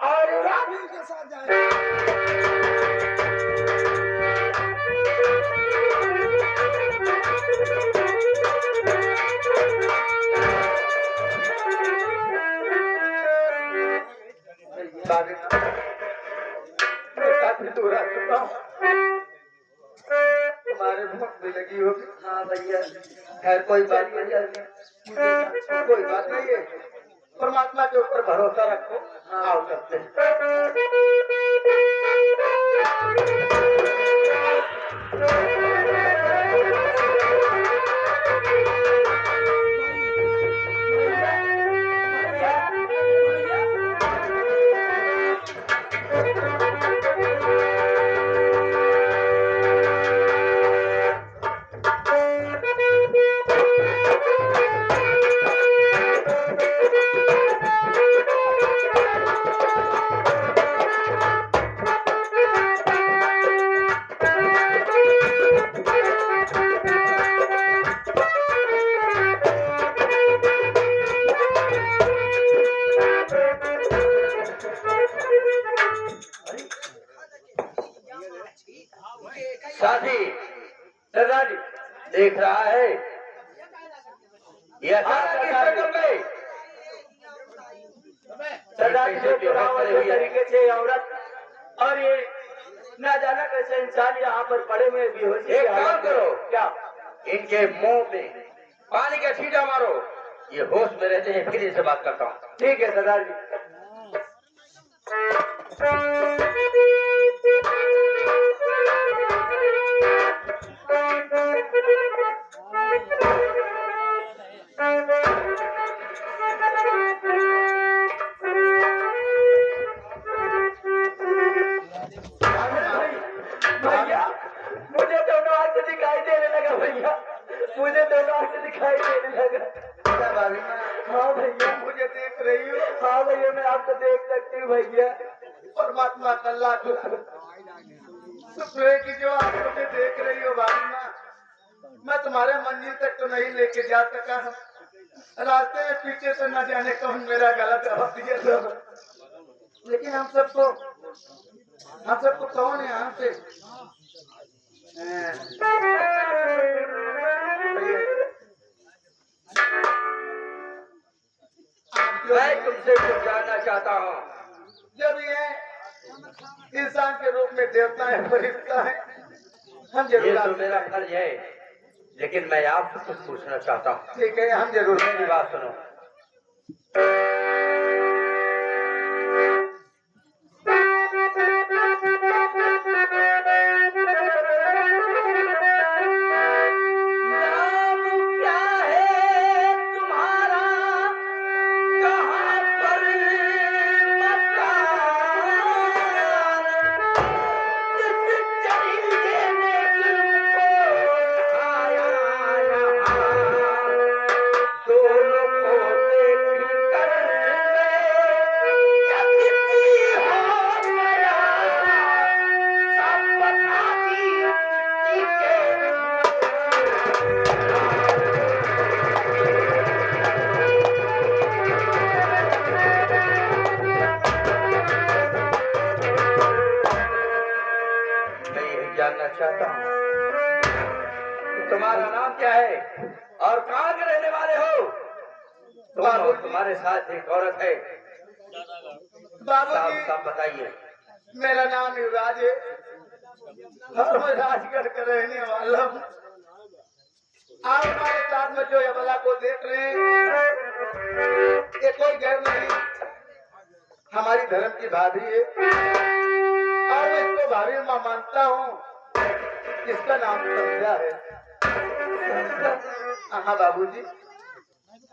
और रानी के साथ जाएगा। काफी दूर आ चुका हूँ, तुम्हारे भूख भी लगी होगी। हाँ भैया, खैर कोई बात नहीं है, कोई बात नहीं है, परमात्मा के ऊपर भरोसा रखो। हाँ आओ सकते हैं। साथी सरदार देख रहा है यह सरदार तरीके से औरत और ये ना जाना कैसे इंसान यहाँ पर पड़े हुए भी हो। एक काम करो, क्या इनके मुंह पे पानी का छींटा मारो, ये होश में रहते हैं, फिर इनसे बात करता हूँ। ठीक है सरदार जी। भैया मुझे दोनों आंख दिखाई देने लगा, भैया मुझे दोनों आंख दिखाई देने लगा। हाँ भैया मुझे देख रही हो? हाँ भैया मैं आपको देख सकती हूँ भैया। परमात्मा का लाख शुक्र है कि जो आप मुझे देख रही हो भाभी माँ। मैं तुम्हारे मंजिल तक तो नहीं लेके जा सका, रास्ते में पीछे से न जाने कौन मेरा गला दबा दिया था, लेकिन हम सबको कौन है यहाँ से मैं तुमसे कुछ जानना चाहता हूँ। जब ये इंसान के रूप में देवता है, फरिश्ता है, हम जरूर। ये तो मेरा फर्ज है, लेकिन मैं आपसे कुछ पूछना चाहता हूँ। ठीक है, हम जरूर। मेरी बात सुनो। जानना चाहता हूँ तुम्हारा नाम क्या है और कहाँ के रहने वाले हो? तुम्हारे साथ एक औरत है, साफ बताइए। मेरा नाम युवराज है और मैं राजगढ़ का रहने वाला हूँ। आप हमारे साथ में जो यमला को देख रहे हैं, ये कोई गैर नहीं, हमारी धर्म की भाभी है और मैं इसको भाभी मां मानता हूँ। इसका नाम संध्या है। हाँ बाबूजी।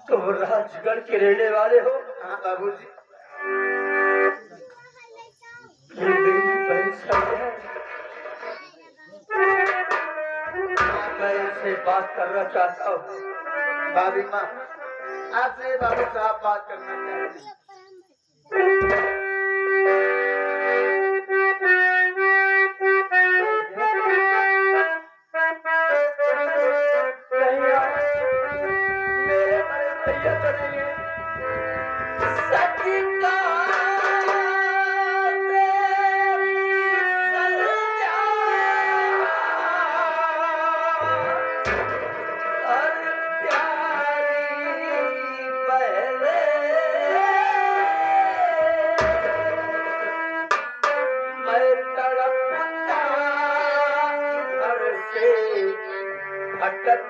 तुम राजगढ़ के रहने वाले हो? हाँ बाबूजी। मैं इससे बात करना चाहता हूँ। भाभी माँ आपसे बाबू साहब बात करना चाहते हैं।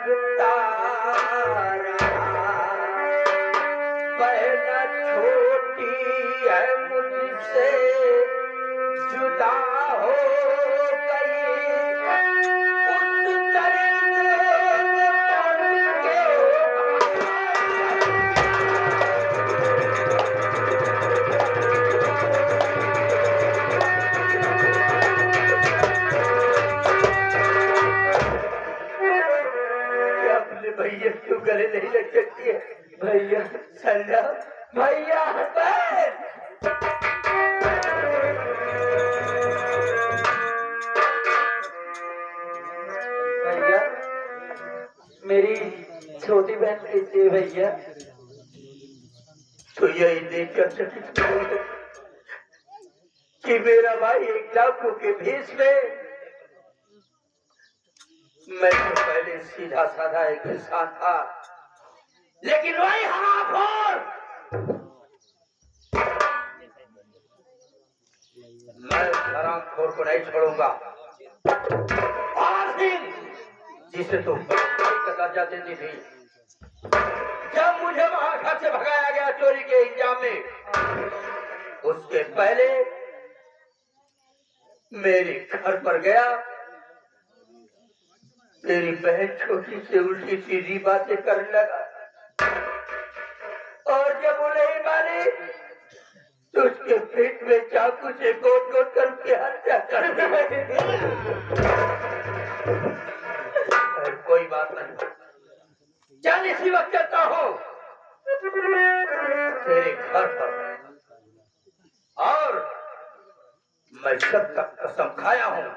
लगता रहा, बहन छोटी है मुझसे जुदा हो गई, उस दर्द में मर के भैया क्यों गले नहीं लग सकती है? भैया संजा, भैया बहन, भैया मेरी छोटी बहन कैसी है भैया? तो यही देखकर चकित हो कि मेरा भाई एक डाकू के भेष में, मैं तो पहले सीधा साधा एक इंसान था, लेकिन वही हरामखोर मैं हरामखोर को नहीं छोड़ूंगा। और दिन जिसे तुम कता जाती थी, जब मुझे वहां घर से भगाया गया चोरी के इल्जाम में, उसके पहले मेरे घर पर गया, तेरी बहन छोटी से उल्टी सीधी बातें करने लगा, और जब वो नहीं मानी तो उसके पेट में चाकू से गोद गोद कर उसकी हत्या कर दी। कोई बात नहीं, चल इसी वक्त चलता हूँ तेरे घर पर, और मैं जब तक कसम खाया हूँ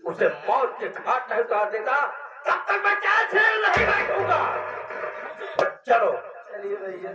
उसे मौत के घाट नहीं उतार देता, तब तक मैं चैन से नहीं बैठूंगा। चलो चलिए भैया।